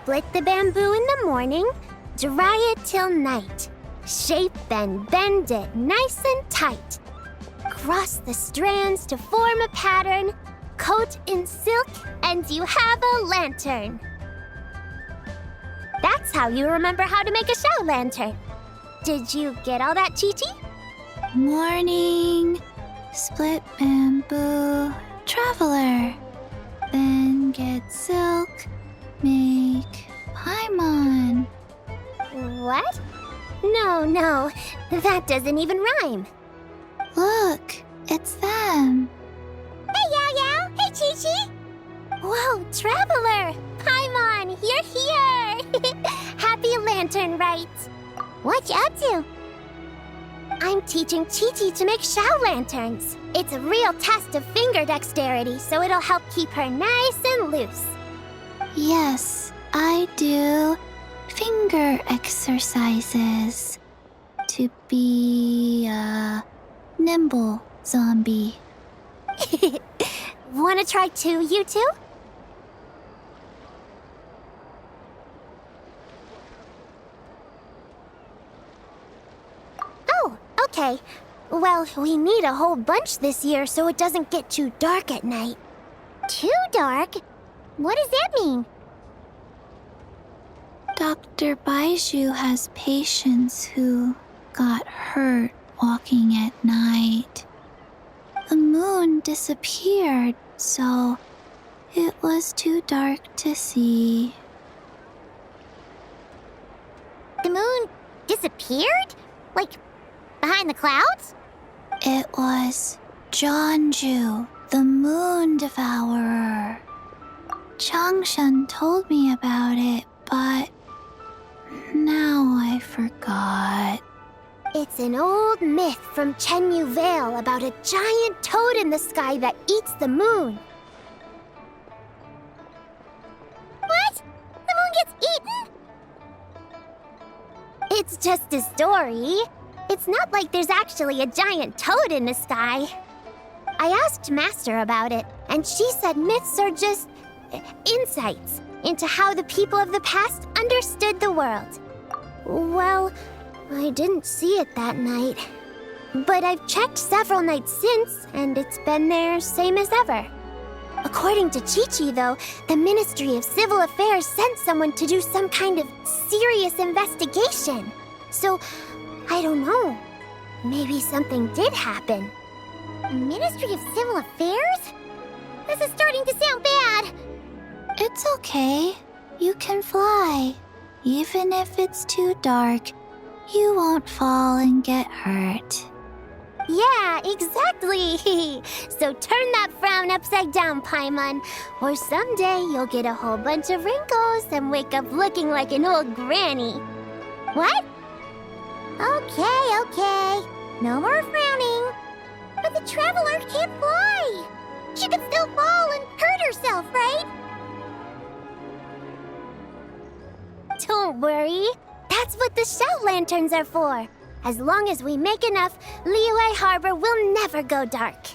Split the bamboo in the morning, dry it till night. Shape and bend it nice and tight. Cross the strands to form a pattern, coat in silk, and you have a lantern. That's how you remember how to make a show lantern. Did you get all that, Chi-Chi? Morning, split bamboo, traveler. Then get silk, make paimon. What? No, that doesn't even rhyme. Look, it's them. Hey, Yao Yao! Hey, Chi-Chi! Whoa, Traveler! Paimon, you're here! Happy Lantern Rites! What you up to? I'm teaching Chi-Chi to make Shao lanterns. It's a real test of finger dexterity, so it'll help keep her nice and loose. Yes, I do finger exercises to be a nimble zombie. Wanna try too, you two? Oh, okay. Well, we need a whole bunch this year so it doesn't get too dark at night. Too dark? What does that mean? Dr. Baiju has patients who got hurt walking at night. The moon disappeared, so it was too dark to see. The moon disappeared? Like, behind the clouds? It was Jeonju, the moon devourer. Changshan told me about it, but now I forgot. It's an old myth from Chenyu Vale about a giant toad in the sky that eats the moon. What? The moon gets eaten? It's just a story. It's not like there's actually a giant toad in the sky. I asked Master about it, and she said myths are just insights into how the people of the past understood the world. Well, I didn't see it that night. But I've checked several nights since, and it's been there same as ever. According to Chi-Chi, though, the Ministry of Civil Affairs sent someone to do some kind of serious investigation. So, I don't know. Maybe something did happen. Ministry of Civil Affairs? This is starting to sound bad. It's okay. You can fly. Even if it's too dark, you won't fall and get hurt. Yeah, exactly. So turn that frown upside down, Paimon, or someday you'll get a whole bunch of wrinkles and wake up looking like an old granny. What? Okay. No more frowning. But the traveler can't fly. She could still fall and hurt herself, right? Don't worry. That's what the Shao lanterns are for. As long as we make enough, Liyue Harbor will never go dark.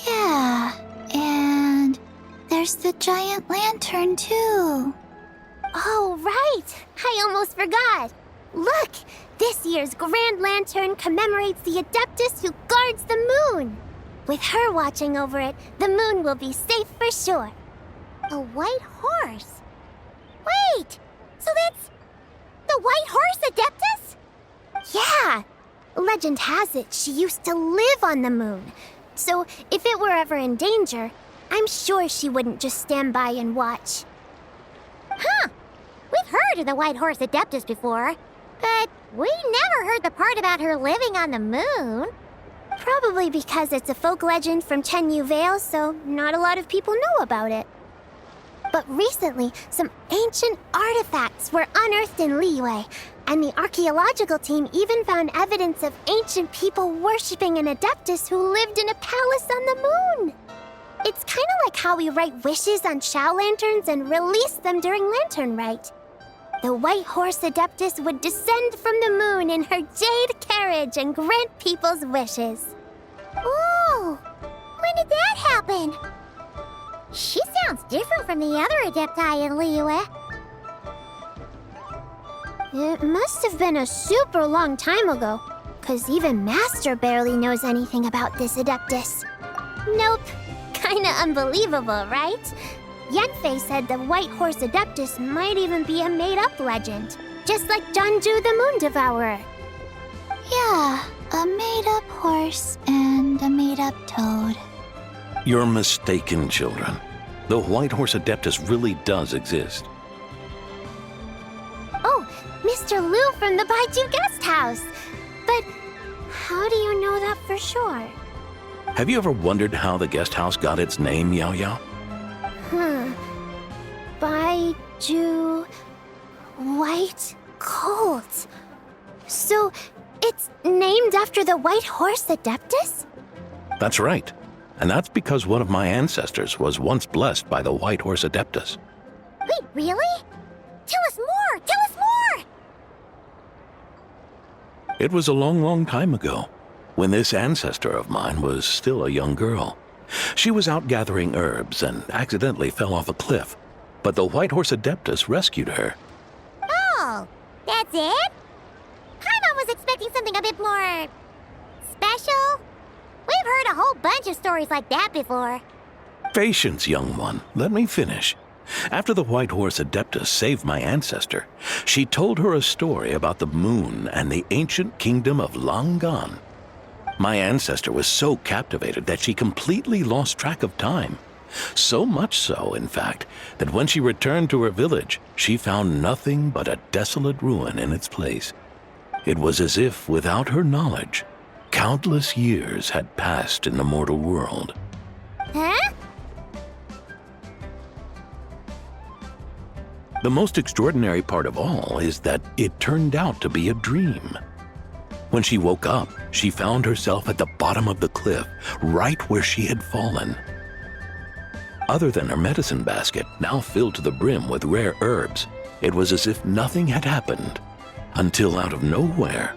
Yeah, and there's the giant lantern too. Oh, right! I almost forgot. Look! This year's Grand Lantern commemorates the Adeptus who guards the moon. With her watching over it, the moon will be safe for sure. A white horse? Wait! So that's the White Horse Adeptus? Yeah! Legend has it she used to live on the moon. So if it were ever in danger, I'm sure she wouldn't just stand by and watch. Huh! We've heard of the White Horse Adeptus before, but we never heard the part about her living on the moon. Probably because it's a folk legend from Chenyu Vale, so not a lot of people know about it. But recently, some ancient artifacts were unearthed in Liyue, and the archaeological team even found evidence of ancient people worshipping an Adeptus who lived in a palace on the moon. It's kind of like how we write wishes on Shao lanterns and release them during Lantern Rite. The White Horse Adeptus would descend from the moon in her jade carriage and grant people's wishes. Ooh! When did that happen? She sounds different from the other Adepti in Liyue. It must have been a super long time ago, 'cause even Master barely knows anything about this Adeptus. Nope. Kinda unbelievable, right? Yenfei said the White Horse Adeptus might even be a made-up legend, just like Janju the Moon Devourer. Yeah, a made-up horse and a made-up toad. You're mistaken, children. The White Horse Adeptus really does exist. Oh, Mr. Liu from the Baiju Guest House. But how do you know that for sure? Have you ever wondered how the guest house got its name, Yao Yao? Baiju... White Colt. So, it's named after the White Horse Adeptus? That's right. And that's because one of my ancestors was once blessed by the White Horse Adeptus. Wait, really? Tell us more! Tell us more! It was a long, long time ago, when this ancestor of mine was still a young girl. She was out gathering herbs and accidentally fell off a cliff, but the White Horse Adeptus rescued her. Oh, that's it? Paimon was expecting something a bit more... special? We've heard a whole bunch of stories like that before. Patience, young one. Let me finish. After the White Horse Adeptus saved my ancestor, she told her a story about the moon and the ancient kingdom of Langan. My ancestor was so captivated that she completely lost track of time. So much so, in fact, that when she returned to her village, she found nothing but a desolate ruin in its place. It was as if, without her knowledge, countless years had passed in the mortal world. Huh? The most extraordinary part of all is that it turned out to be a dream. When she woke up, she found herself at the bottom of the cliff, right where she had fallen. Other than her medicine basket, now filled to the brim with rare herbs, it was as if nothing had happened, until out of nowhere,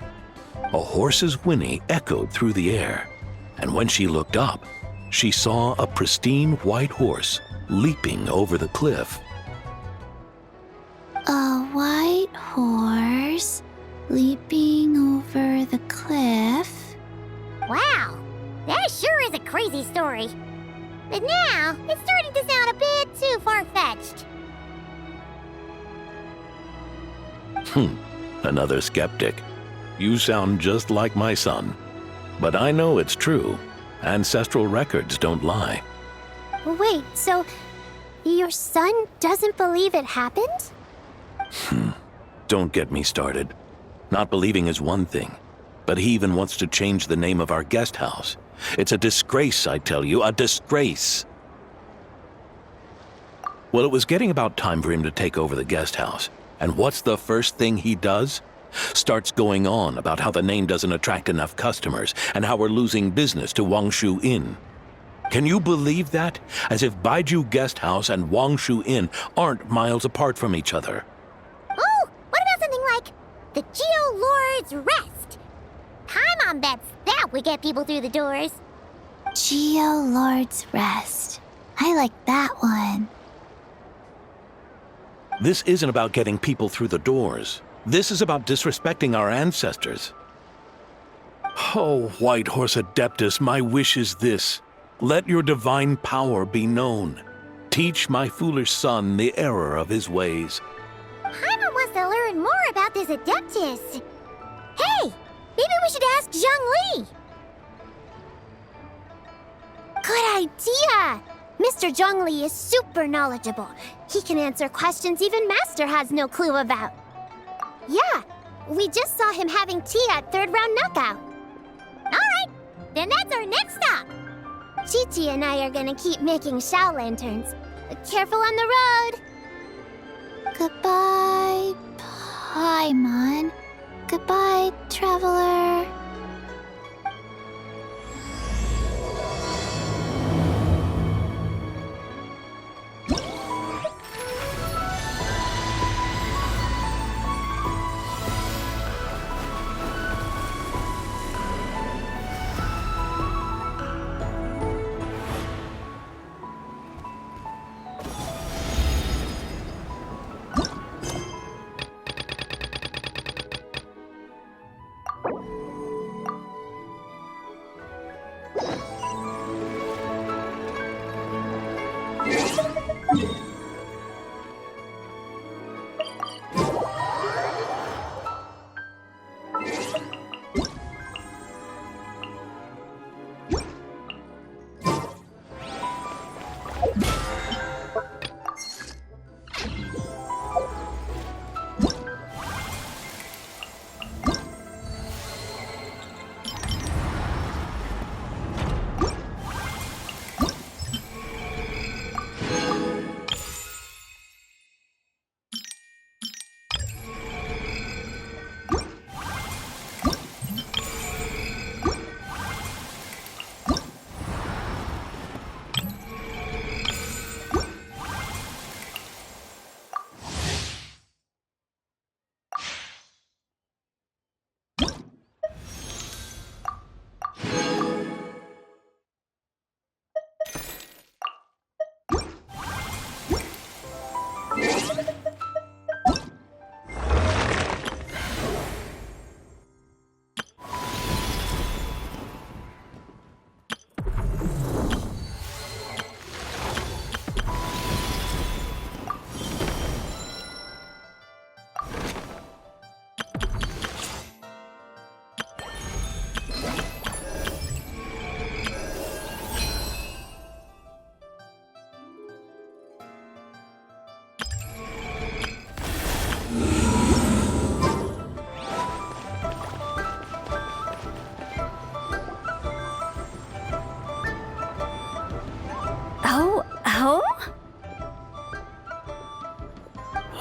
a horse's whinny echoed through the air, and when she looked up, she saw a pristine white horse leaping over the cliff. A white horse leaping over the cliff? Wow, that sure is a crazy story. But now, it's starting to sound a bit too far-fetched. Another skeptic. You sound just like my son. But I know it's true. Ancestral records don't lie. Wait, so your son doesn't believe it happened? Don't get me started. Not believing is one thing, but he even wants to change the name of our guest house. It's a disgrace, I tell you, a disgrace. Well, it was getting about time for him to take over the guest house. And what's the first thing he does? Starts going on about how the name doesn't attract enough customers and how we're losing business to Wangshu Inn. Can you believe that? As if Baiju Guest House and Wangshu Inn aren't miles apart from each other. Oh, what about something like the Geo Lord's Rest? Paimon bets that would get people through the doors. Geo Lord's Rest. I like that one. This isn't about getting people through the doors. This is about disrespecting our ancestors. Oh, White Horse Adeptus, my wish is this. Let your divine power be known. Teach my foolish son the error of his ways. Paimon wants to learn more about this Adeptus. Hey, maybe we should ask Zhang Li. Good idea! Mr. Zhang Li is super knowledgeable. He can answer questions even Master has no clue about. Yeah, we just saw him having tea at third round knockout. Alright, then that's our next stop. Chi-Chi and I are gonna keep making Shao lanterns. Careful on the road. Goodbye, Paimon. Goodbye, traveler.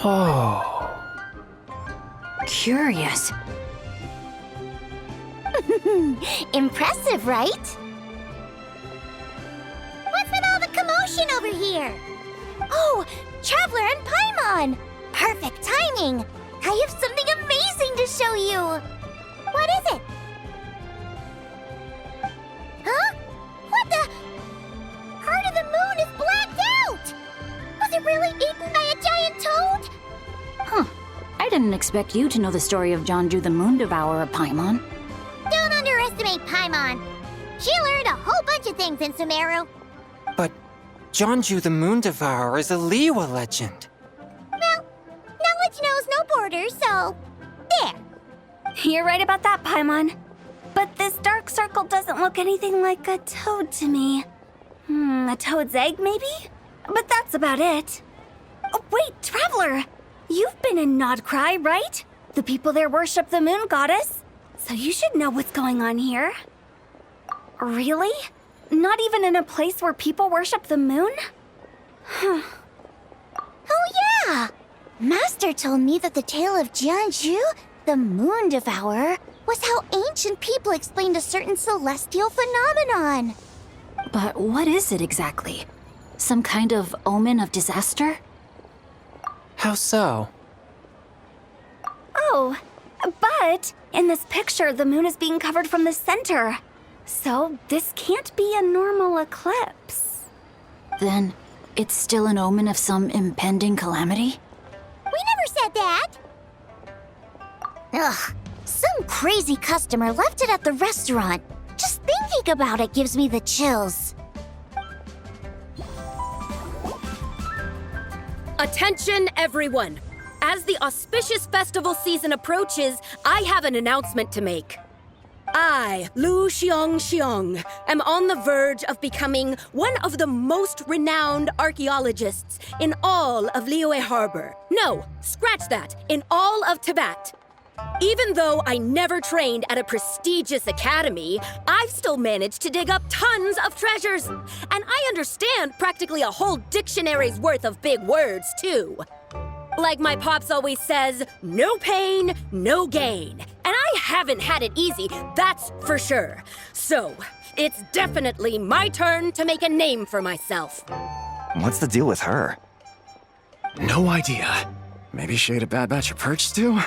Oh. Curious. Impressive, right? What's with all the commotion over here? Oh, Traveler and Paimon! Perfect timing! I have something amazing to show you! What is it? Huh? What the? Part of the moon is blacked out! Was it really eaten by a giant toad? Huh. I didn't expect you to know the story of Jonju the Moon Devourer, Paimon. Don't underestimate Paimon. She learned a whole bunch of things in Sumeru. But Jonju the Moon Devourer is a Liyue legend. Well, knowledge knows no borders, so there. You're right about that, Paimon. But this dark circle doesn't look anything like a toad to me. A toad's egg, maybe? But that's about it. Oh, wait, Traveler! You've been in Nodcry, right? The people there worship the moon goddess. So you should know what's going on here. Really? Not even in a place where people worship the moon? Oh yeah! Master told me that the tale of Jianzhu, the Moon Devourer, was how ancient people explained a certain celestial phenomenon. But what is it exactly? Some kind of omen of disaster? How so? Oh, but in this picture, the moon is being covered from the center. So this can't be a normal eclipse. Then it's still an omen of some impending calamity? We never said that! Ugh, some crazy customer left it at the restaurant. Just thinking about it gives me the chills. Attention, everyone! As the auspicious festival season approaches, I have an announcement to make. I, Lu Xiong, am on the verge of becoming one of the most renowned archaeologists in all of Liyue Harbor. No, scratch that, in all of Tibet. Even though I never trained at a prestigious academy, I've still managed to dig up tons of treasures. And I understand practically a whole dictionary's worth of big words, too. Like my pops always says, no pain, no gain. And I haven't had it easy, that's for sure. So, it's definitely my turn to make a name for myself. What's the deal with her? No idea. Maybe she ate a bad batch of perch stew?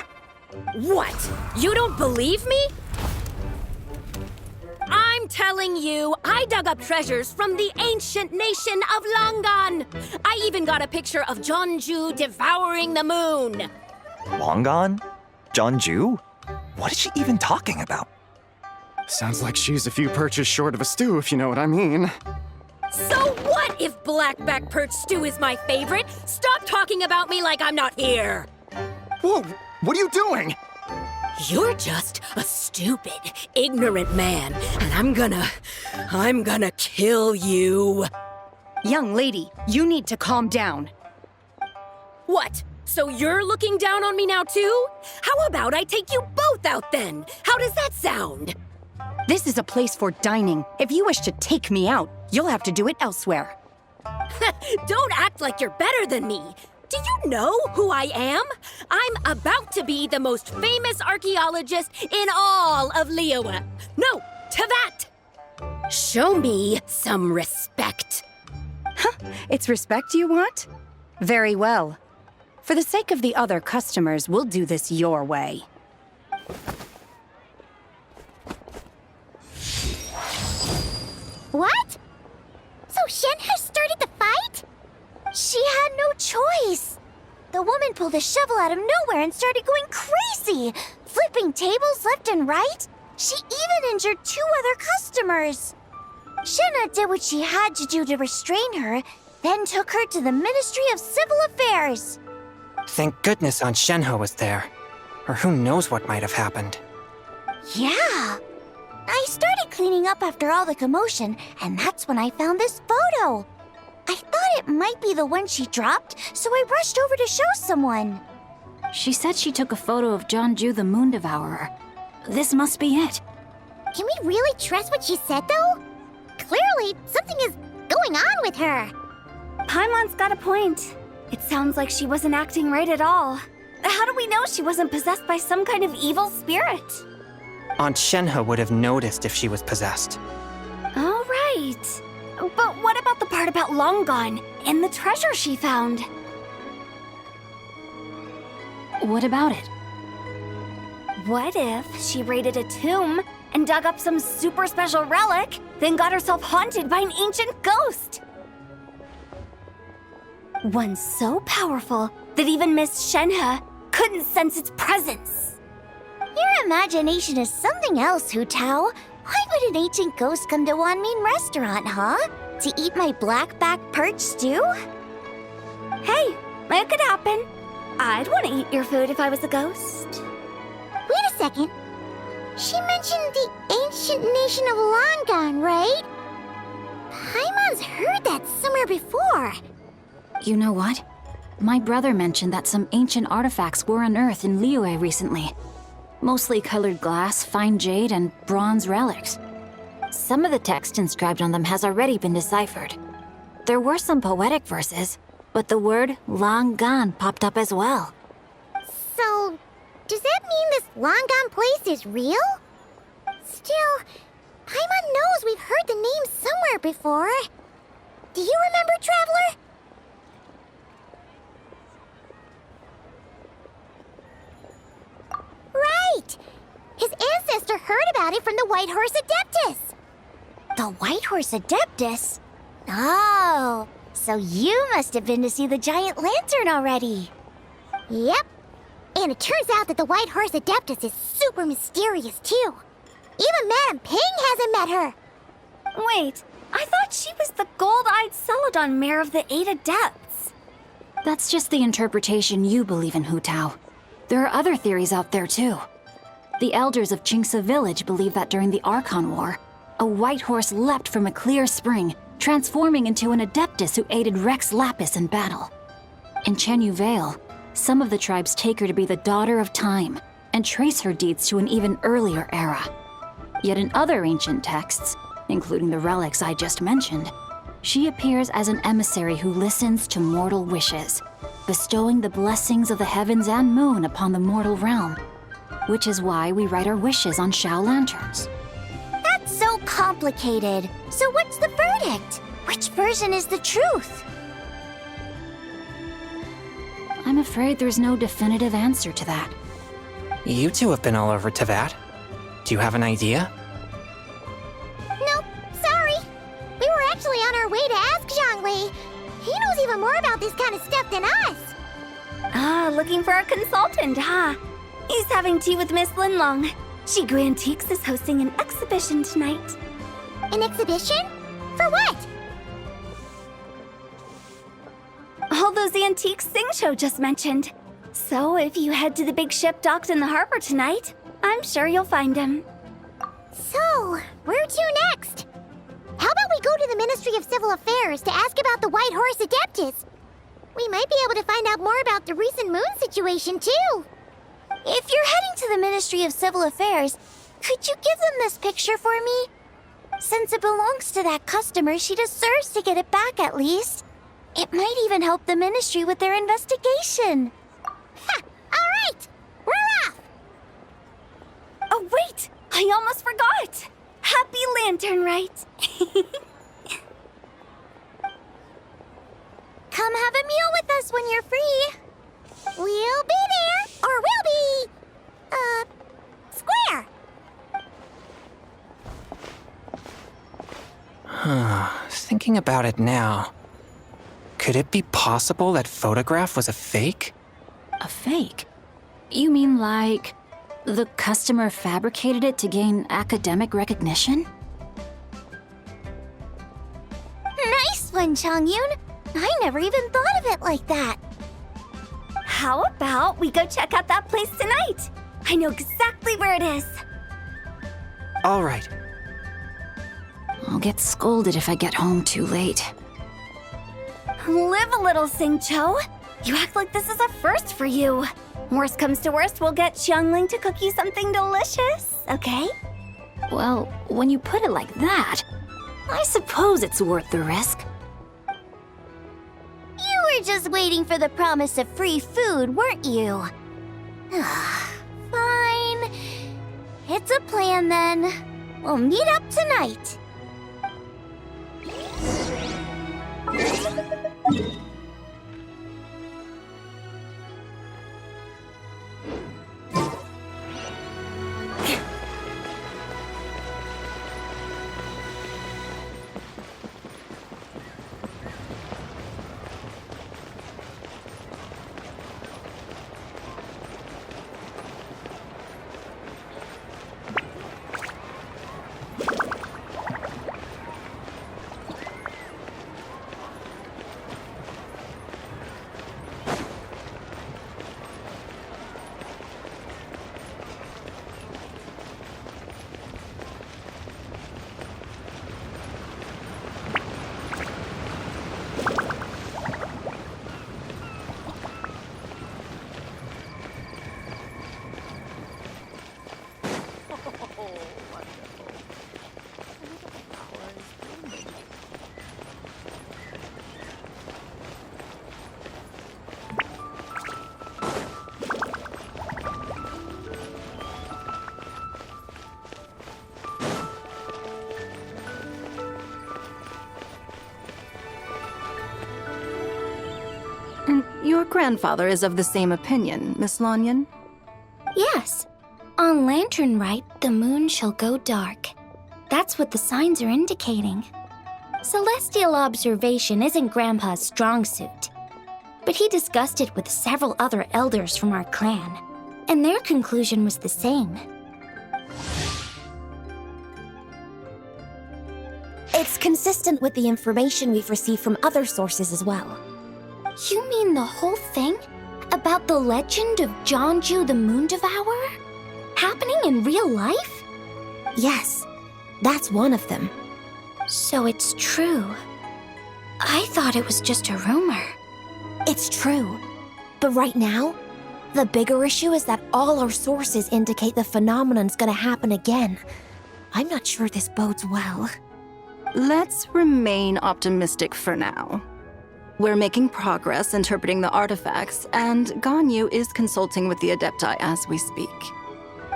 What? You don't believe me? I'm telling you, I dug up treasures from the ancient nation of Langan. I even got a picture of Jonju devouring the moon. Long gone? Jonju? What is she even talking about? Sounds like she's a few perches short of a stew, if you know what I mean. So what if blackback perch stew is my favorite? Stop talking about me like I'm not here. Whoa, what are you doing? You're just a stupid, ignorant man, and I'm gonna kill you. Young lady, you need to calm down. What? So you're looking down on me now too? How about I take you both out then? How does that sound? This is a place for dining. If you wish to take me out, you'll have to do it elsewhere. Don't act like you're better than me. Do you know who I am? I'm about to be the most famous archaeologist in all of Liyue. No, Tibet. Show me some respect. It's respect you want? Very well. For the sake of the other customers, we'll do this your way. What? So Shen has started the fight? She had no choice. The woman pulled a shovel out of nowhere and started going crazy, flipping tables left and right. She even injured 2 other customers. Shenhe did what she had to do to restrain her, then took her to the Ministry of Civil Affairs. Thank goodness Aunt Shenhe was there. Or who knows what might have happened. Yeah. I started cleaning up after all the commotion, and that's when I found this photo. I thought it might be the one she dropped, so I rushed over to show someone. She said she took a photo of Jeonju the Moon Devourer. This must be it. Can we really trust what she said, though? Clearly, something is going on with her. Paimon's got a point. It sounds like she wasn't acting right at all. How do we know she wasn't possessed by some kind of evil spirit? Aunt Shenhe would have noticed if she was possessed. All right. But what about the part about Long Gone and the treasure she found? What about it? What if she raided a tomb and dug up some super special relic, then got herself haunted by an ancient ghost? One so powerful that even Miss Shenhe couldn't sense its presence. Your imagination is something else, Hu Tao. Why would an ancient ghost come to Wanmin restaurant, huh? To eat my blackback perch stew? Hey, it could happen. I'd want to eat your food if I was a ghost. Wait a second. She mentioned the ancient nation of Longan, right? Paimon's heard that somewhere before. You know what? My brother mentioned that some ancient artifacts were unearthed in Liyue recently. Mostly colored glass, fine jade, and bronze relics. Some of the text inscribed on them has already been deciphered. There were some poetic verses, but the word long gone popped up as well. So, does that mean this Longan place is real? Still, Paimon knows we've heard the name somewhere before. Do you remember, Traveler? Right! His ancestor heard about it from the White Horse Adeptus. The White Horse Adeptus? Oh, so you must have been to see the giant lantern already. Yep. And it turns out that the White Horse Adeptus is super mysterious, too. Even Madame Ping hasn't met her. Wait, I thought she was the gold-eyed Celadon mare of the 8 Adepts. That's just the interpretation you believe in, Hu Tao. There are other theories out there, too. The elders of Qingce village believe that during the Archon War, a white horse leapt from a clear spring, transforming into an Adeptus who aided Rex Lapis in battle. In Chenyu Vale, some of the tribes take her to be the daughter of time and trace her deeds to an even earlier era. Yet in other ancient texts, including the relics I just mentioned, she appears as an emissary who listens to mortal wishes, bestowing the blessings of the heavens and moon upon the mortal realm, which is why we write our wishes on Shao lanterns. That's so complicated. So what's the verdict? Which version is the truth? I'm afraid there's no definitive answer to that. You two have been all over Tevat. Do you have an idea? Nope, sorry. We were actually on our way to ask Zhongli. He knows even more about this kind of stuff than us. Ah, looking for a consultant, huh? He's having tea with Miss Linlong. Shigu Antiques is hosting an exhibition tonight. An exhibition? For what? All those antiques Sing Show just mentioned. So if you head to the big ship docked in the harbor tonight, I'm sure you'll find him. So, where to next? How about we go to the Ministry of Civil Affairs to ask about the White Horse Adeptus? We might be able to find out more about the recent moon situation, too. If you're heading to the Ministry of Civil Affairs, could you give them this picture for me? Since it belongs to that customer, she deserves to get it back at least. It might even help the Ministry with their investigation. Ha! All right! We're off! Oh, wait! I almost forgot! Happy Lanternlit! Come have a meal with us when you're free. We'll be there, or we'll be... square. Thinking about it now, could it be possible that photograph was a fake? A fake? You mean like the customer fabricated it to gain academic recognition? Nice one, Chongyun. I never even thought of it like that. How about we go check out that place tonight? I know exactly where it is. All right. I'll get scolded if I get home too late. Live a little, Singcho. You act like this is a first for you. Worst comes to worst, we'll get Xiangling to cook you something delicious, okay? Well, when you put it like that, I suppose it's worth the risk. You were just waiting for the promise of free food, weren't you? Fine. It's a plan then. We'll meet up tonight. Your grandfather is of the same opinion, Miss Lanyan. Yes. On Lanternlit, the moon shall go dark. That's what the signs are indicating. Celestial observation isn't Grandpa's strong suit. But he discussed it with several other elders from our clan, and their conclusion was the same. It's consistent with the information we've received from other sources as well. You mean the whole thing? About the legend of Jeonju the Moon Devourer? Happening in real life? Yes, that's one of them. So it's true. I thought it was just a rumor. It's true. But right now, the bigger issue is that all our sources indicate the phenomenon's gonna happen again. I'm not sure this bodes well. Let's remain optimistic for now. We're making progress interpreting the artifacts, and Ganyu is consulting with the Adepti as we speak.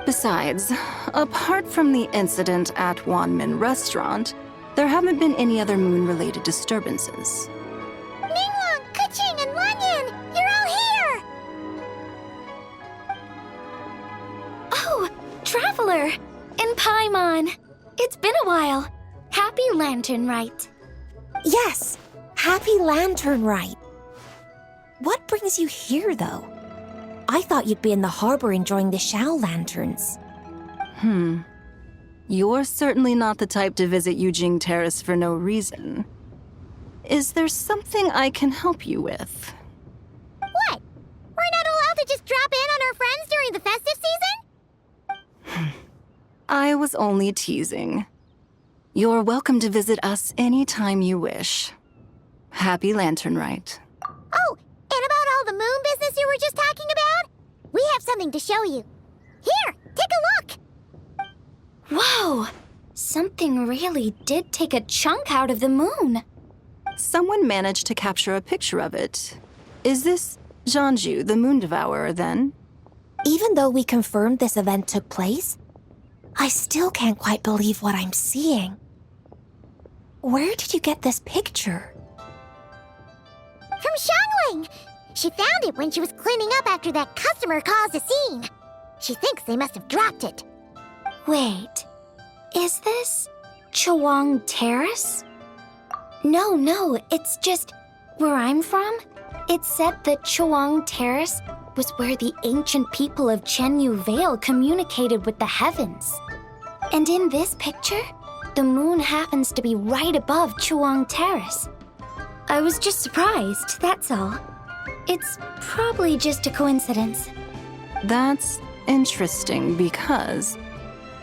Besides, apart from the incident at Wanmin Restaurant, there haven't been any other moon-related disturbances. Ningguang, Keqing, and Lanyan, you're all here! Oh, Traveler! And Paimon! It's been a while. Happy Lanternlit. Yes, happy Lanternlit. What brings you here, though? I thought you'd be in the harbor enjoying the Shao lanterns. You're certainly not the type to visit Yujing Terrace for no reason. Is there something I can help you with? What? We're not allowed to just drop in on our friends during the festive season? I was only teasing. You're welcome to visit us anytime you wish. Happy Lanternlit. Oh, and about all the moon business you were just talking about? We have something to show you. Here, take a look! Whoa! Something really did take a chunk out of the moon. Someone managed to capture a picture of it. Is this Jeonju, the Moon Devourer, then? Even though we confirmed this event took place, I still can't quite believe what I'm seeing. Where did you get this picture? From Xiangling! She found it when she was cleaning up after that customer caused a scene. She thinks they must have dropped it. Wait, is this Chawang Terrace? No, it's just where I'm from. It said that Chawang Terrace was where the ancient people of Chenyu Vale communicated with the heavens. And in this picture, the moon happens to be right above Chuang Terrace. I was just surprised, that's all. It's probably just a coincidence. That's interesting because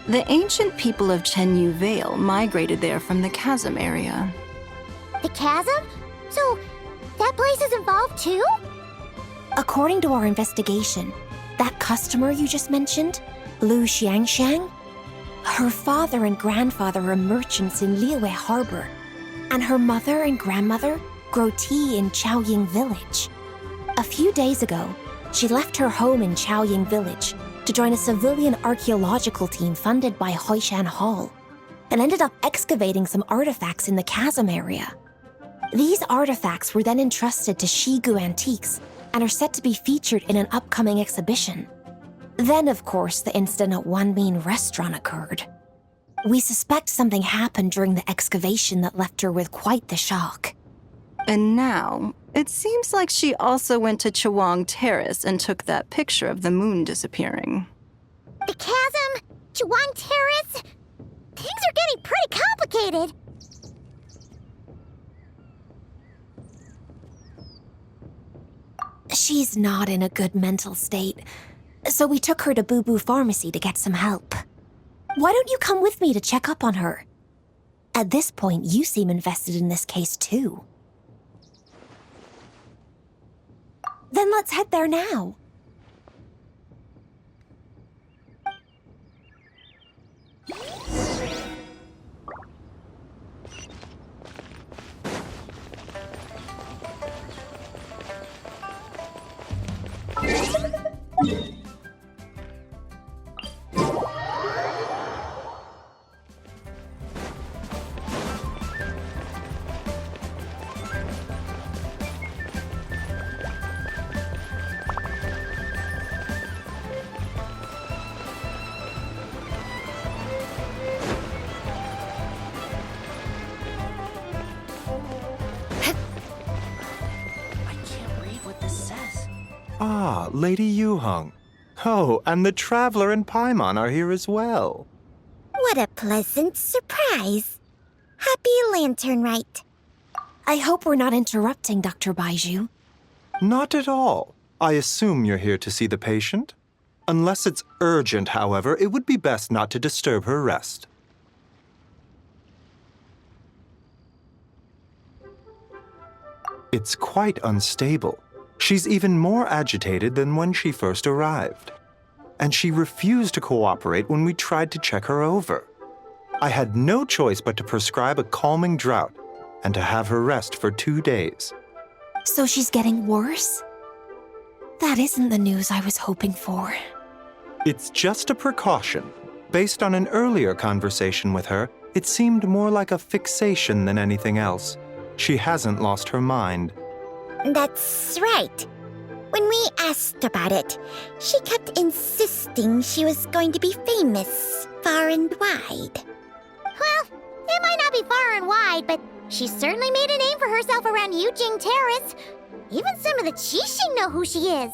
the ancient people of Chenyu Vale migrated there from the chasm area. The chasm? So, that place is involved too? According to our investigation, that customer you just mentioned, Lu Xiangxiang, her father and grandfather are merchants in Liyue Harbor, and her mother and grandmother grow tea in Chaoying Village. A few days ago, she left her home in Chaoying Village to join a civilian archaeological team funded by Hoishan Hall, and ended up excavating some artifacts in the chasm area. These artifacts were then entrusted to Shigu Antiques and are set to be featured in an upcoming exhibition. Then, of course, the incident at Wanmin Restaurant occurred. We suspect something happened during the excavation that left her with quite the shock. And now, it seems like she also went to Chuang Terrace and took that picture of the moon disappearing. The chasm? Chuang Terrace? Things are getting pretty complicated. She's not in a good mental state, so we took her to Boo Boo Pharmacy to get some help. Why don't you come with me to check up on her? At this point, you seem invested in this case too. Then let's head there now. Ah, Lady Yuheng. Oh, and the Traveler and Paimon are here as well. What a pleasant surprise. Happy Lanternlit. I hope we're not interrupting, Dr. Baiju. Not at all. I assume you're here to see the patient? Unless it's urgent, however, it would be best not to disturb her rest. It's quite unstable. She's even more agitated than when she first arrived. And she refused to cooperate when we tried to check her over. I had no choice but to prescribe a calming draught and to have her rest for 2 days. So she's getting worse? That isn't the news I was hoping for. It's just a precaution. Based on an earlier conversation with her, it seemed more like a fixation than anything else. She hasn't lost her mind. That's right. When we asked about it, she kept insisting she was going to be famous far and wide. Well, it might not be far and wide, but she certainly made a name for herself around Yujing Terrace. Even some of the Qixing know who she is.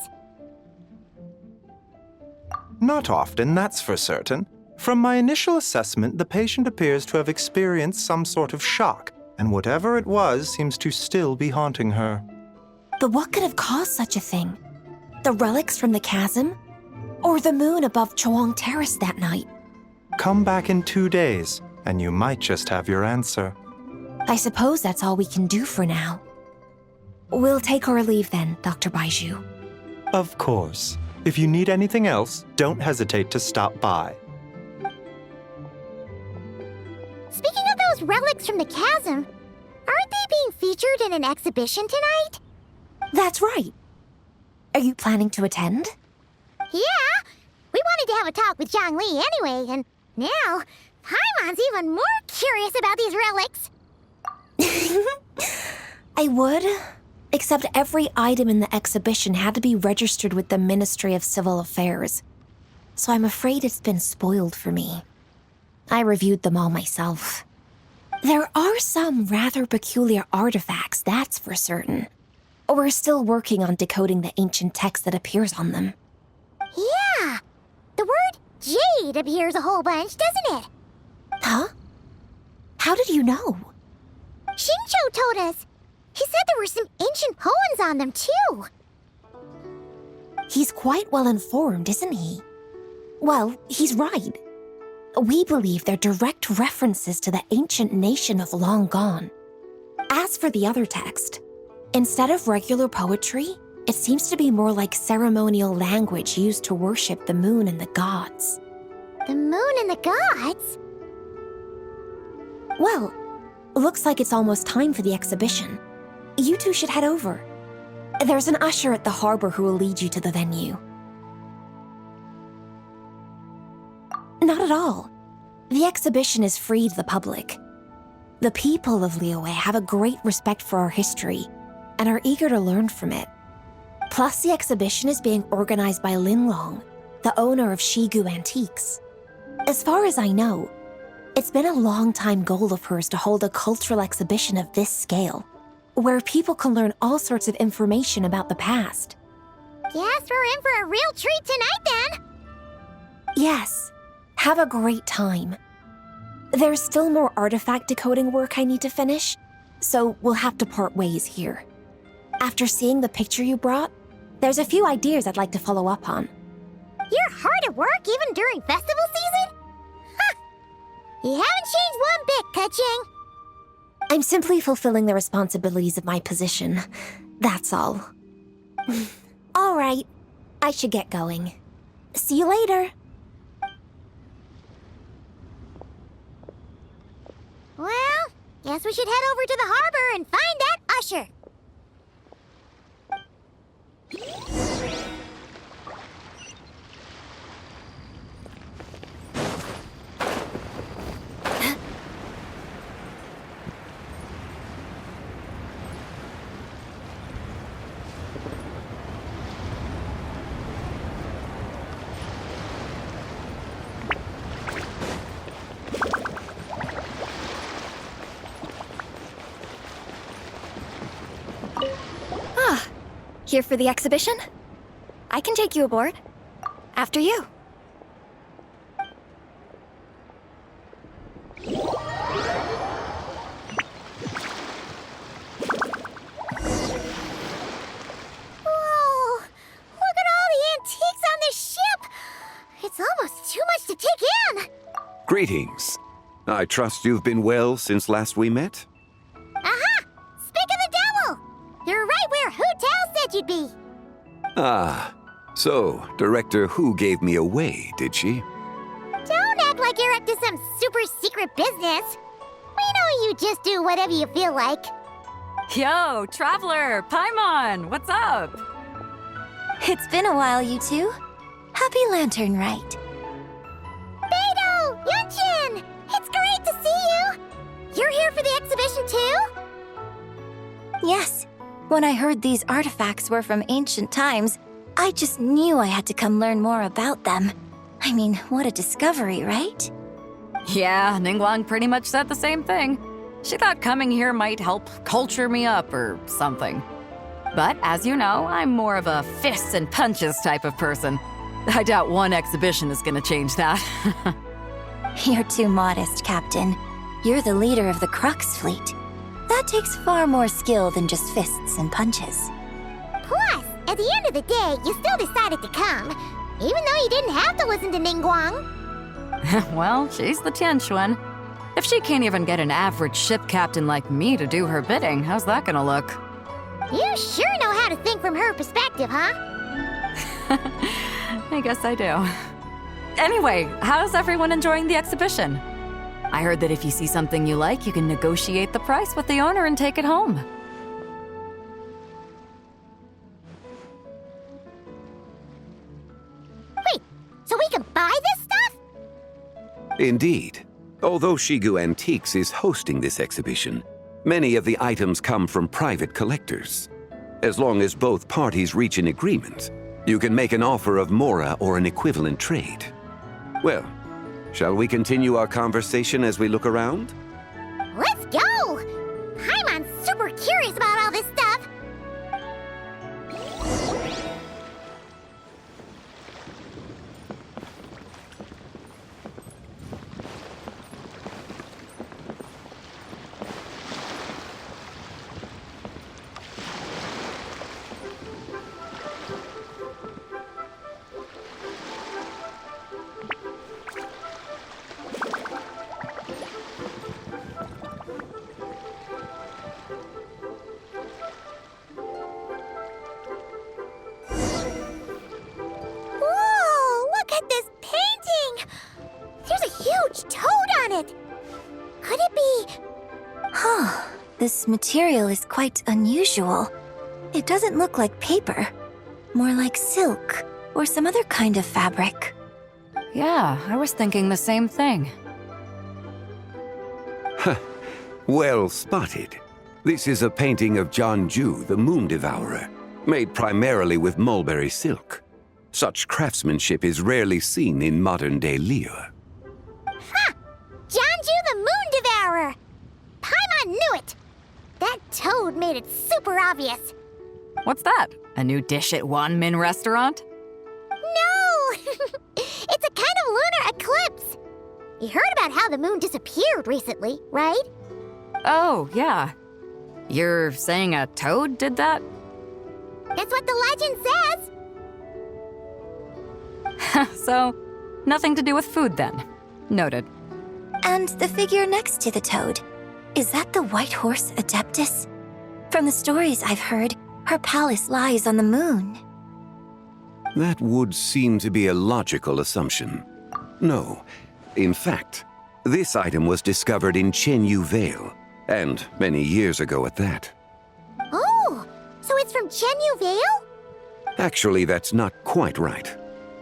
Not often, that's for certain. From my initial assessment, the patient appears to have experienced some sort of shock, and whatever it was seems to still be haunting her. But what could have caused such a thing? The relics from the chasm? Or the moon above Chuang Terrace that night? Come back in 2 days, and you might just have your answer. I suppose that's all we can do for now. We'll take our leave then, Dr. Baiju. Of course. If you need anything else, don't hesitate to stop by. Speaking of those relics from the chasm, aren't they being featured in an exhibition tonight? That's right. Are you planning to attend? Yeah! We wanted to have a talk with Zhang Li anyway, and now Paimon's even more curious about these relics. I would, except every item in the exhibition had to be registered with the Ministry of Civil Affairs, so I'm afraid it's been spoiled for me. I reviewed them all myself. There are some rather peculiar artifacts, that's for certain. We're still working on decoding the ancient text that appears on them. Yeah! The word jade appears a whole bunch, doesn't it? Huh? How did you know? Shincho told us. He said there were some ancient poems on them, too. He's quite well informed, isn't he? Well, he's right. We believe they're direct references to the ancient nation of long gone. As for the other text, instead of regular poetry, it seems to be more like ceremonial language used to worship the moon and the gods. The moon and the gods? Well, looks like it's almost time for the exhibition. You two should head over. There's an usher at the harbor who will lead you to the venue. Not at all. The exhibition is free to the public. The people of Liyue have a great respect for our history and are eager to learn from it. Plus, the exhibition is being organized by Linlong, the owner of Shigu Antiques. As far as I know, it's been a long-time goal of hers to hold a cultural exhibition of this scale, where people can learn all sorts of information about the past. Guess we're in for a real treat tonight, then. Yes, have a great time. There's still more artifact decoding work I need to finish, so we'll have to part ways here. After seeing the picture you brought, there's a few ideas I'd like to follow up on. You're hard at work even during festival season? Huh! You haven't changed one bit, Ka-Ching. I'm simply fulfilling the responsibilities of my position. That's all. All right, I should get going. See you later. Well, guess we should head over to the harbor and find that usher. Here for the exhibition? I can take you aboard. After you. Whoa! Look at all the antiques on this ship! It's almost too much to take in! Greetings. I trust you've been well since last we met? Aha! Speak of the devil! You're right where Hu Tao said you'd be! Ah, so Director Hu gave me away, did she? Don't act like you're up to some super secret business! We know you just do whatever you feel like. Yo, Traveler! Paimon! What's up? It's been a while, you two. Happy Lanternlit. Beidou! Yunchin! It's great to see you! You're here for the exhibition too? Yes. When I heard these artifacts were from ancient times, I just knew I had to come learn more about them. I mean, what a discovery, right? Yeah, Ningguang pretty much said the same thing. She thought coming here might help culture me up or something. But as you know, I'm more of a fists and punches type of person. I doubt one exhibition is gonna change that. You're too modest, Captain. You're the leader of the Crux fleet. That takes far more skill than just fists and punches. Plus, at the end of the day, you still decided to come, even though you didn't have to listen to Ningguang. Well, she's the Tianquan. If she can't even get an average ship captain like me to do her bidding, how's that gonna look? You sure know how to think from her perspective, huh? I guess I do. Anyway, how's everyone enjoying the exhibition? I heard that if you see something you like, you can negotiate the price with the owner and take it home. Wait, so we can buy this stuff? Indeed. Although Shigu Antiques is hosting this exhibition, many of the items come from private collectors. As long as both parties reach an agreement, you can make an offer of mora or an equivalent trade. Well, shall we continue our conversation as we look around? Let's go! Paimon's super curious about all this stuff. This material is quite unusual. It doesn't look like paper, more like silk or some other kind of fabric. Yeah, I was thinking the same thing. Well spotted. This is a painting of Jeonju, the Moon Devourer, made primarily with mulberry silk. Such craftsmanship is rarely seen in modern-day Liyue. Ha! Jeonju the Moon Devourer! Paimon knew it! That toad made it super obvious. What's that? A new dish at Wanmin restaurant? No! It's a kind of lunar eclipse. You heard about how the moon disappeared recently, right? Oh, yeah. You're saying a toad did that? That's what the legend says. So, nothing to do with food then. Noted. And the figure next to the toad, is that the White Horse Adeptus? From the stories I've heard, her palace lies on the moon. That would seem to be a logical assumption. No. In fact, this item was discovered in Chenyu Vale, and many years ago at that. Oh, so it's from Chenyu Vale? Actually, that's not quite right.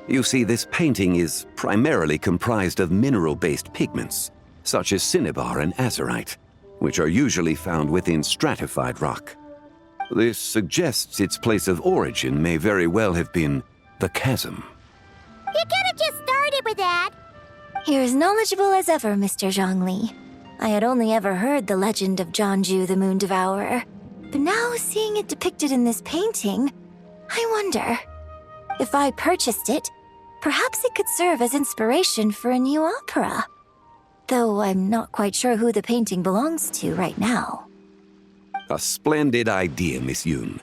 You see, this painting is primarily comprised of mineral-based pigments, such as cinnabar and azurite, which are usually found within stratified rock. This suggests its place of origin may very well have been the chasm. You could have just started with that. You're as knowledgeable as ever, Mr. Zhongli. I had only ever heard the legend of Jeonju the Moon Devourer, but now seeing it depicted in this painting, I wonder, if I purchased it, perhaps it could serve as inspiration for a new opera. Though I'm not quite sure who the painting belongs to right now. A splendid idea, Miss Yoon.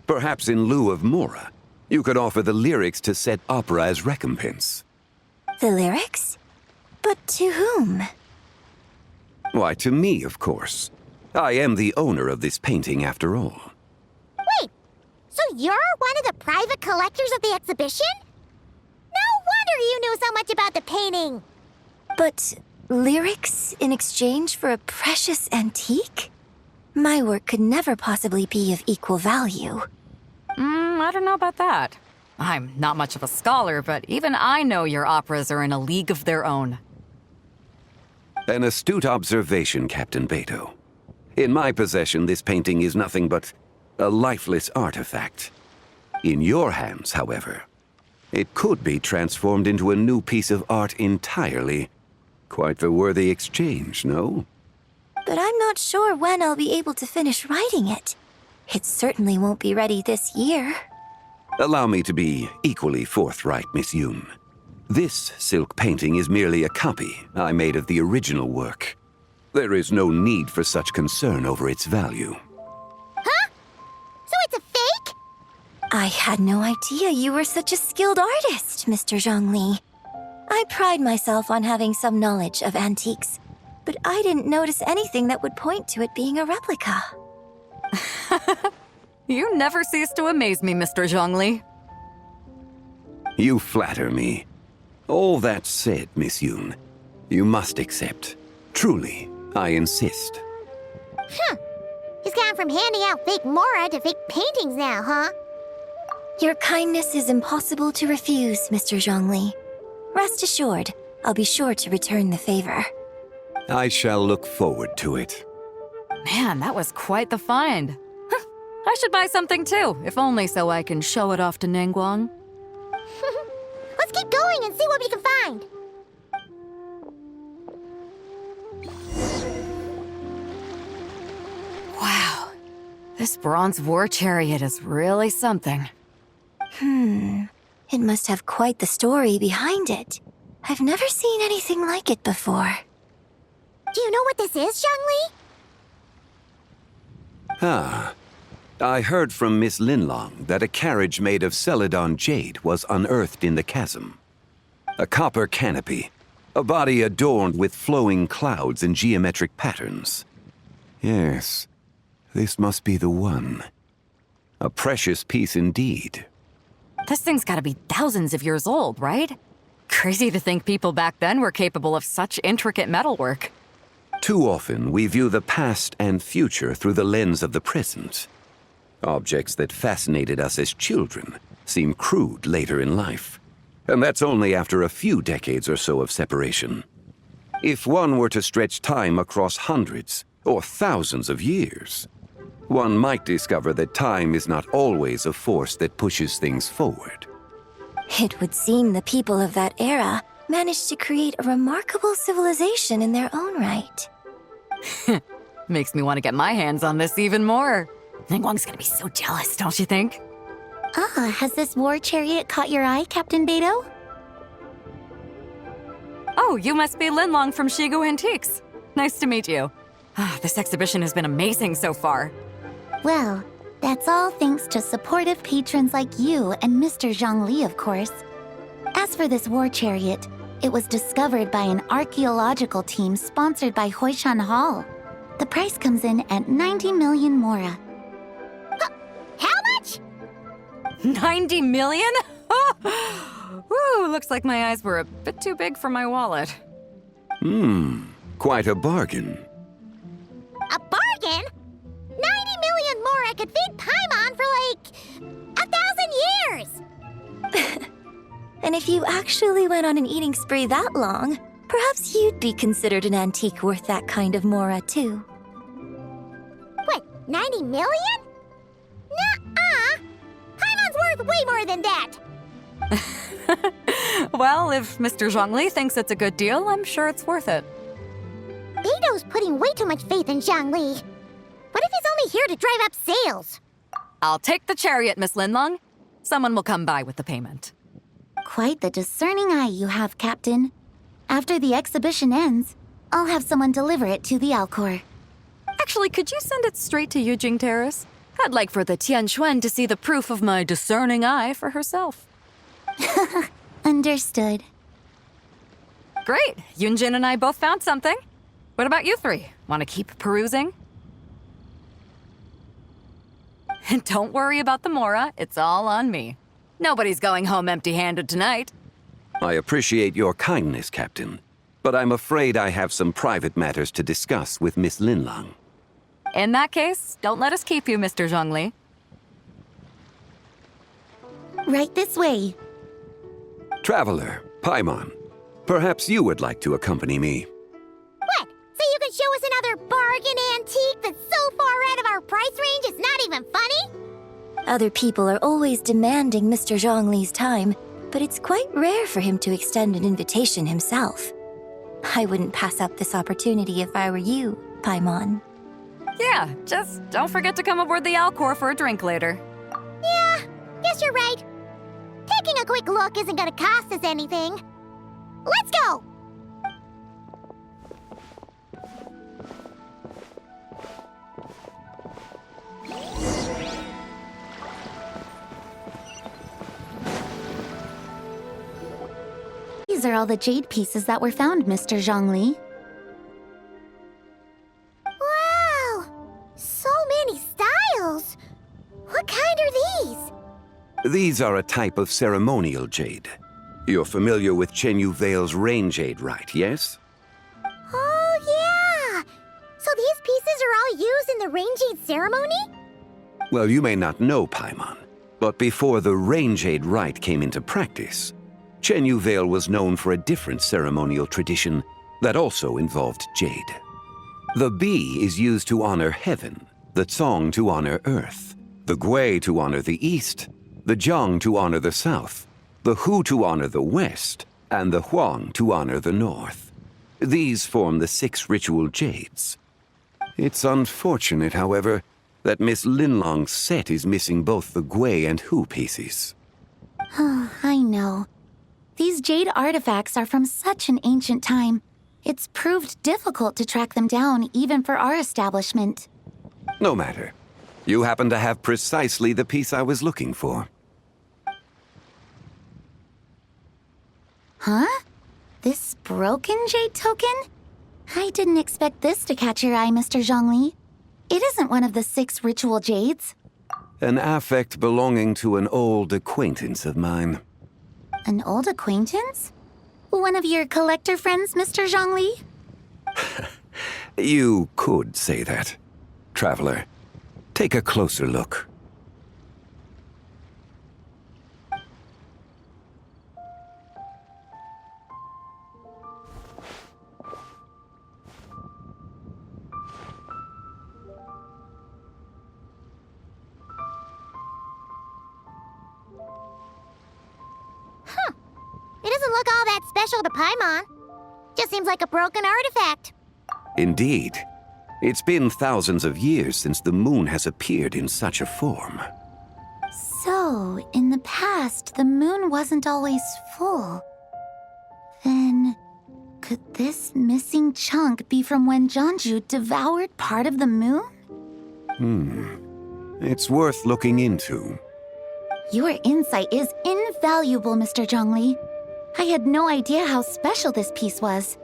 Perhaps in lieu of Mora, you could offer the lyrics to said opera as recompense. The lyrics? But to whom? Why, to me, of course. I am the owner of this painting, after all. Wait, so you're one of the private collectors of the exhibition? No wonder you knew so much about the painting. But lyrics in exchange for a precious antique? My work could never possibly be of equal value. I don't know about that. I'm not much of a scholar, but even I know your operas are in a league of their own. An astute observation, Captain Beto. In my possession, this painting is nothing but a lifeless artifact. In your hands, however, it could be transformed into a new piece of art entirely. Quite the worthy exchange, no? But I'm not sure when I'll be able to finish writing it. It certainly won't be ready this year. Allow me to be equally forthright, Miss Yoon. This silk painting is merely a copy I made of the original work. There is no need for such concern over its value. Huh? So it's a fake? I had no idea you were such a skilled artist, Mr. Zhongli. I pride myself on having some knowledge of antiques, but I didn't notice anything that would point to it being a replica. You never cease to amaze me, Mr. Zhongli. You flatter me. All that said, Miss Yoon, you must accept. Truly, I insist. He's gone from handing out fake Mora to fake paintings now, huh? Your kindness is impossible to refuse, Mr. Zhongli. Rest assured, I'll be sure to return the favor. I shall look forward to it. Man, that was quite the find. I should buy something too, if only so I can show it off to Ningguang. Let's keep going and see what we can find. Wow, this bronze war chariot is really something. It must have quite the story behind it. I've never seen anything like it before. Do you know what this is, Zhongli? Ah. I heard from Miss Linlong that a carriage made of Celadon jade was unearthed in the chasm. A copper canopy, a body adorned with flowing clouds and geometric patterns. Yes, this must be the one. A precious piece indeed. This thing's gotta be thousands of years old, right? Crazy to think people back then were capable of such intricate metalwork. Too often, we view the past and future through the lens of the present. Objects that fascinated us as children seem crude later in life. And that's only after a few decades or so of separation. If one were to stretch time across hundreds or thousands of years, one might discover that time is not always a force that pushes things forward. It would seem the people of that era managed to create a remarkable civilization in their own right. Makes me want to get my hands on this even more. Ningguang's gonna be so jealous, don't you think? Ah, has this war chariot caught your eye, Captain Beto? Oh, you must be Linlong from Shigu Antiques. Nice to meet you. This exhibition has been amazing so far. Well, that's all thanks to supportive patrons like you and Mr. Zhongli, of course. As for this war chariot, it was discovered by an archaeological team sponsored by Hoishan Hall. The price comes in at 90 million mora. How much? 90 million? Woo, looks like my eyes were a bit too big for my wallet. Quite a bargain. A bargain? 90 million mora could feed Paimon for like 1,000 years! And if you actually went on an eating spree that long, perhaps you'd be considered an antique worth that kind of mora, too. What, 90 million? Nuh-uh! Paimon's worth way more than that! Well, if Mr. Zhongli thinks it's a good deal, I'm sure it's worth it. Beto's putting way too much faith in Zhongli. What if he's only here to drive up sales? I'll take the chariot, Miss Linlong. Someone will come by with the payment. Quite the discerning eye you have, Captain. After the exhibition ends, I'll have someone deliver it to the Alcor. Actually, could you send it straight to Yujing Terrace? I'd like for the Tianquan to see the proof of my discerning eye for herself. Understood. Great. Yunjin and I both found something. What about you three? Want to keep perusing? And don't worry about the mora. It's all on me. Nobody's going home empty-handed tonight. I appreciate your kindness, Captain, but I'm afraid I have some private matters to discuss with Miss Linlong. In that case, don't let us keep you, Mr. Zhongli. Right this way. Traveler, Paimon, perhaps you would like to accompany me. What? So you can show us another bargain antique that's so far out of our price range it's not even funny? Other people are always demanding Mr. Zhongli's time, but it's quite rare for him to extend an invitation himself. I wouldn't pass up this opportunity if I were you, Paimon. Yeah, just don't forget to come aboard the Alcor for a drink later. Yeah, guess you're right. Taking a quick look isn't gonna cost us anything. Let's go! These are all the jade pieces that were found, Mr. Zhongli. Wow! So many styles! What kind are these? These are a type of ceremonial jade. You're familiar with Chenyu Vale's rain jade, right, yes? Oh, yeah! So these pieces are all used in the rain jade ceremony? Well, you may not know, Paimon, but before the rain jade rite came into practice, Chenyu Vale was known for a different ceremonial tradition that also involved jade. The bee is used to honor heaven, the Tsong to honor earth, the Gui to honor the east, the Jiang to honor the south, the Hu to honor the west, and the Huang to honor the north. These form the 6 ritual jades. It's unfortunate, however, that Miss Linlong's set is missing both the Gui and Hu pieces. Oh, I know. These jade artifacts are from such an ancient time. It's proved difficult to track them down, even for our establishment. No matter. You happen to have precisely the piece I was looking for. Huh? This broken jade token? I didn't expect this to catch your eye, Mr. Zhongli. It isn't one of the 6 ritual jades. An affect belonging to an old acquaintance of mine. An old acquaintance? One of your collector friends, Mr. Zhongli? You could say that. Traveler, take a closer look. It doesn't look all that special to Paimon. Just seems like a broken artifact. Indeed. It's been thousands of years since the moon has appeared in such a form. So, in the past, the moon wasn't always full. Then, could this missing chunk be from when Jeonju devoured part of the moon? It's worth looking into. Your insight is invaluable, Mr. Zhongli. I had no idea how special this piece was.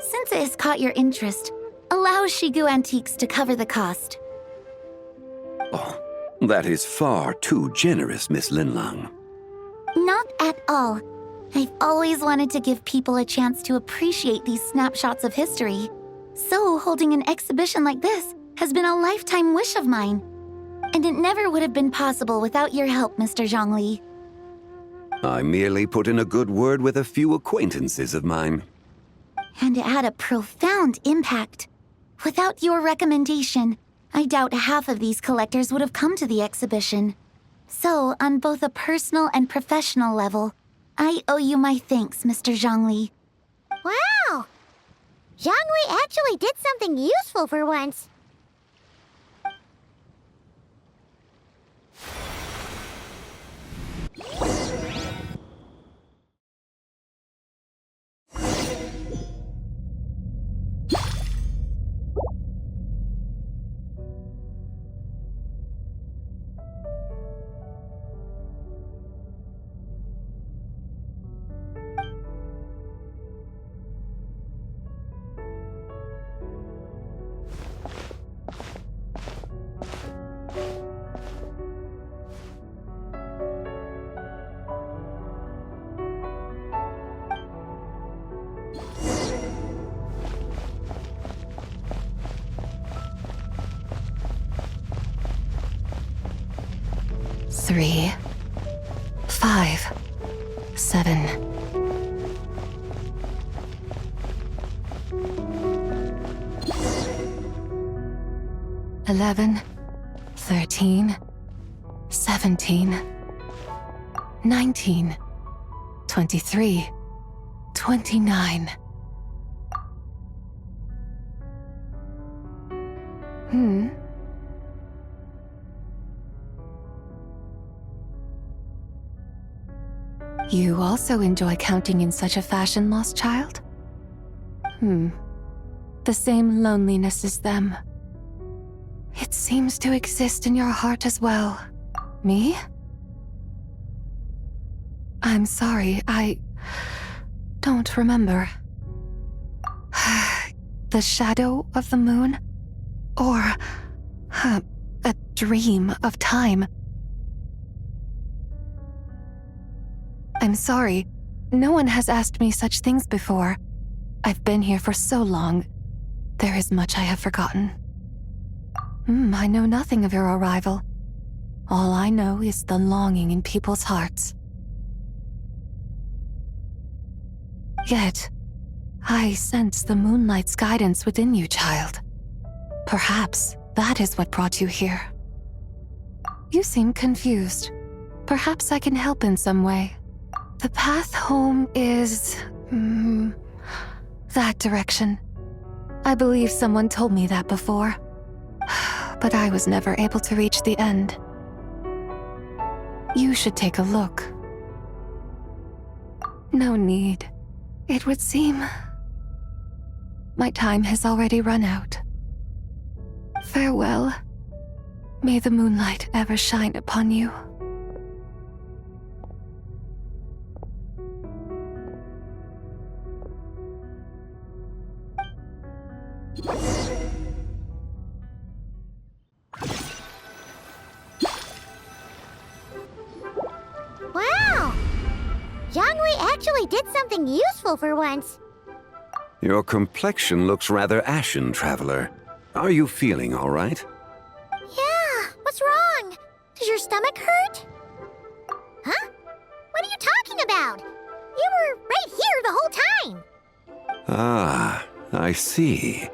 Since it has caught your interest, allow Shigu Antiques to cover the cost. Oh, that is far too generous, Miss Linlang. Not at all. I've always wanted to give people a chance to appreciate these snapshots of history. So holding an exhibition like this has been a lifetime wish of mine. And it never would have been possible without your help, Mr. Zhongli. I merely put in a good word with a few acquaintances of mine. And it had a profound impact. Without your recommendation, I doubt half of these collectors would have come to the exhibition. So, on both a personal and professional level, I owe you my thanks, Mr. Zhongli. Wow! Zhongli actually did something useful for once. Three, 5, 7. $11, 13, 17, 19, 23, 29. You also enjoy counting in such a fashion, lost child? The same loneliness as them. It seems to exist in your heart as well. Me? I'm sorry, I don't remember. The shadow of the moon? Or a dream of time? I'm sorry. No one has asked me such things before. I've been here for so long. There is much I have forgotten. I know nothing of your arrival. All I know is the longing in people's hearts. Yet, I sense the moonlight's guidance within you, child. Perhaps that is what brought you here. You seem confused. Perhaps I can help in some way. The path home is... that direction. I believe someone told me that before. But I was never able to reach the end. You should take a look. No need. It would seem... my time has already run out. Farewell. May the moonlight ever shine upon you. Wow! Zhongli actually did something useful for once. Your complexion looks rather ashen, Traveler. Are you feeling all right? Yeah, what's wrong? Does your stomach hurt? Huh? What are you talking about? You were right here the whole time. Ah, I see.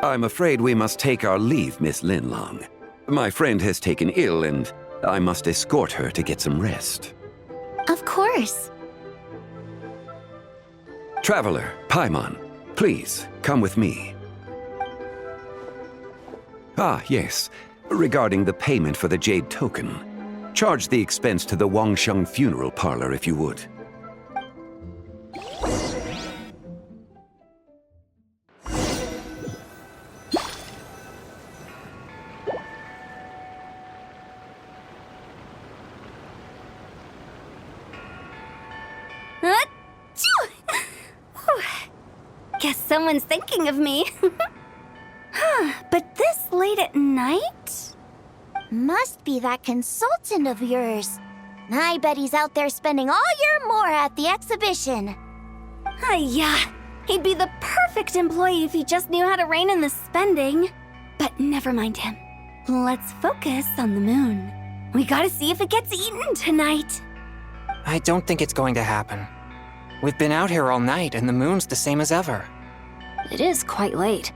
I'm afraid we must take our leave, Miss Linlong. My friend has taken ill and I must escort her to get some rest. Of course. Traveler, Paimon, please, come with me. Ah, yes. Regarding the payment for the Jade Token. Charge the expense to the Wangsheng Funeral Parlor if you would. Guess someone's thinking of me. But this late at night? Must be that consultant of yours. I bet he's out there spending all year more at the exhibition. Yeah, he'd be the perfect employee if he just knew how to rein in the spending. But never mind him. Let's focus on the moon. We gotta see if it gets eaten tonight. I don't think it's going to happen. We've been out here all night and the moon's the same as ever. It is quite late,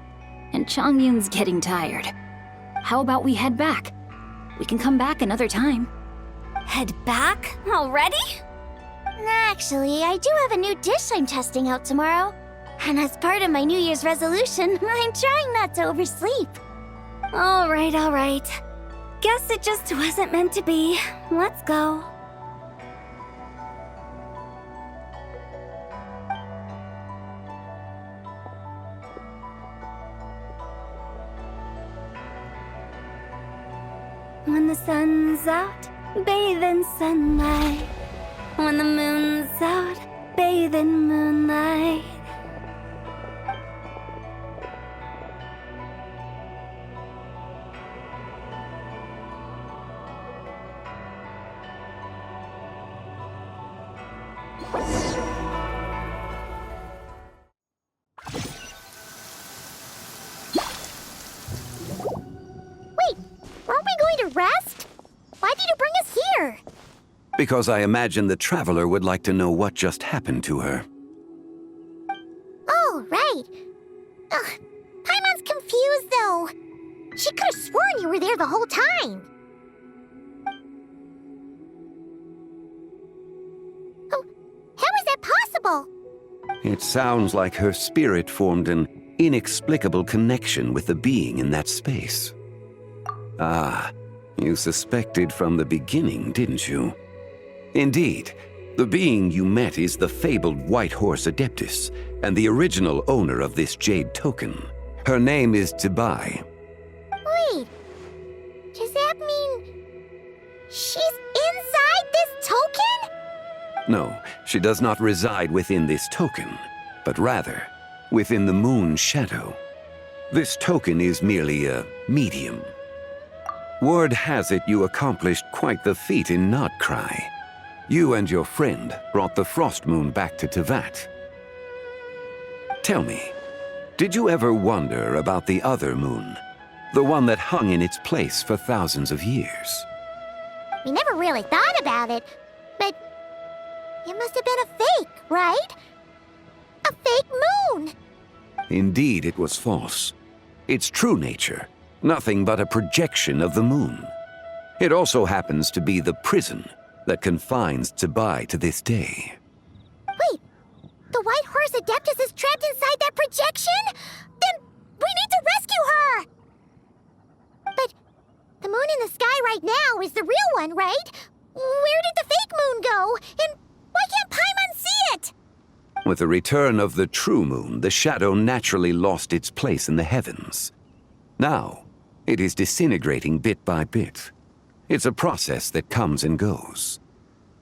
and Chongyun's getting tired. How about we head back? We can come back another time. Head back? Already? Actually, I do have a new dish I'm testing out tomorrow. And as part of my New Year's resolution, I'm trying not to oversleep. All right. Guess it just wasn't meant to be. Let's go. When the sun's out, bathe in sunlight. When the moon's out, bathe in moonlight. Wait, aren't we going to rest? Why did you bring us here? Because I imagine the Traveler would like to know what just happened to her. Oh, right. Ugh, Paimon's confused, though. She could have sworn you were there the whole time. Oh, how is that possible? It sounds like her spirit formed an inexplicable connection with the being in that space. Ah, you suspected from the beginning, didn't you? Indeed, the being you met is the fabled White Horse Adeptus, and the original owner of this Jade Token. Her name is Tibai. Wait, does that mean she's inside this token? No, she does not reside within this token, but rather within the moon's shadow. This token is merely a medium. Word has it you accomplished quite the feat in Nodcry. You and your friend brought the Frost Moon back to Tevat. Tell me, did you ever wonder about the other moon? The one that hung in its place for thousands of years? We never really thought about it, but it must have been a fake, right? A fake moon! Indeed, it was false. Its true nature, nothing but a projection of the moon. It also happens to be the prison that confines Tibai to this day. Wait, the White Horse Adeptus is trapped inside that projection? Then we need to rescue her! But the moon in the sky right now is the real one, right? Where did the fake moon go? And why can't Paimon see it? With the return of the true moon, the shadow naturally lost its place in the heavens. Now, it is disintegrating bit by bit. It's a process that comes and goes.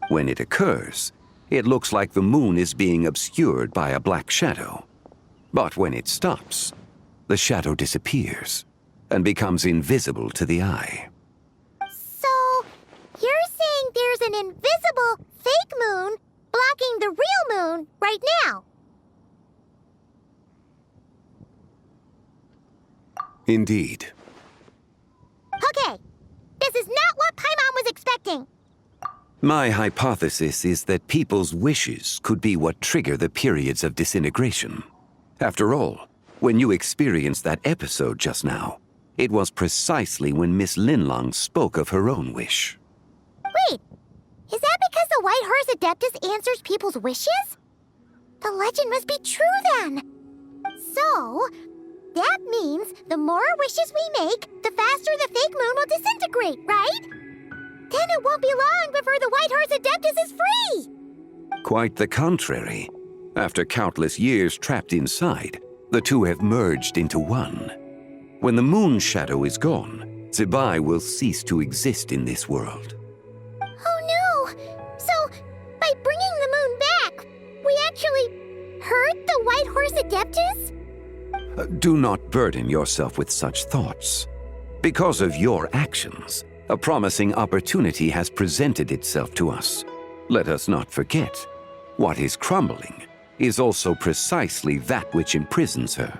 When it occurs, it looks like the moon is being obscured by a black shadow. But when it stops, the shadow disappears and becomes invisible to the eye. So, you're saying there's an invisible fake moon blocking the real moon right now? Indeed. Okay, this is not what Paimon was expecting. My hypothesis is that people's wishes could be what trigger the periods of disintegration. After all, when you experienced that episode just now, it was precisely when Miss Linlong spoke of her own wish. Wait, is that because the White Horse Adeptus answers people's wishes? The legend must be true then. So, that means the more wishes we make, the faster the fake moon will disintegrate, right? Then it won't be long before the White Horse Adeptus is free! Quite the contrary. After countless years trapped inside, the two have merged into one. When the moon shadow is gone, Zebai will cease to exist in this world. Oh no! So, by bringing the moon back, we actually hurt the White Horse Adeptus? Do not burden yourself with such thoughts. Because of your actions, a promising opportunity has presented itself to us. Let us not forget, what is crumbling is also precisely that which imprisons her.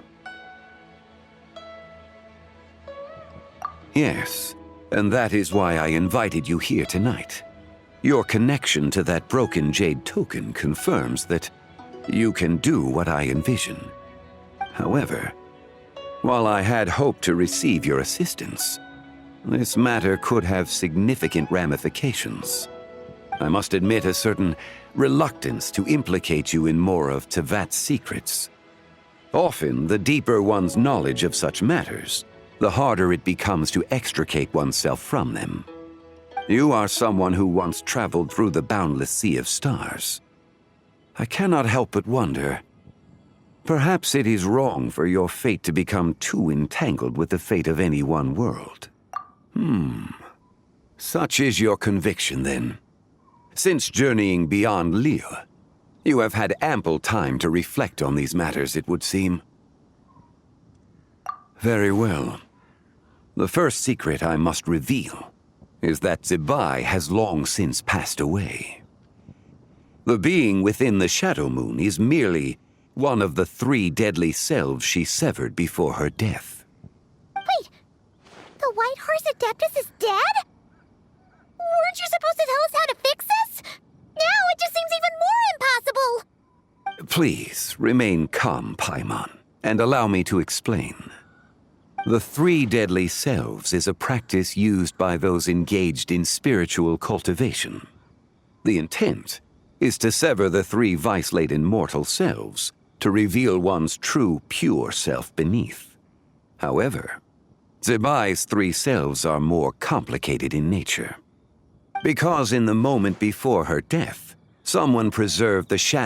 Yes, and that is why I invited you here tonight. Your connection to that broken jade token confirms that you can do what I envision. However, while I had hoped to receive your assistance, this matter could have significant ramifications. I must admit a certain reluctance to implicate you in more of Tevat's secrets. Often, the deeper one's knowledge of such matters, the harder it becomes to extricate oneself from them. You are someone who once traveled through the boundless sea of stars. I cannot help but wonder, perhaps it is wrong for your fate to become too entangled with the fate of any one world. Such is your conviction, then. Since journeying beyond Liyue, you have had ample time to reflect on these matters, it would seem. Very well. The first secret I must reveal is that Zebai has long since passed away. The being within the Shadow Moon is merely one of the 3 deadly selves she severed before her death. Wait, the White Horse Adeptus is dead? Weren't you supposed to tell us how to fix this? Now it just seems even more impossible! Please, remain calm, Paimon, and allow me to explain. The 3 deadly selves is a practice used by those engaged in spiritual cultivation. The intent is to sever the 3 vice-laden mortal selves to reveal one's true, pure self beneath. However, Zebai's 3 selves are more complicated in nature. Because in the moment before her death, someone preserved the shadow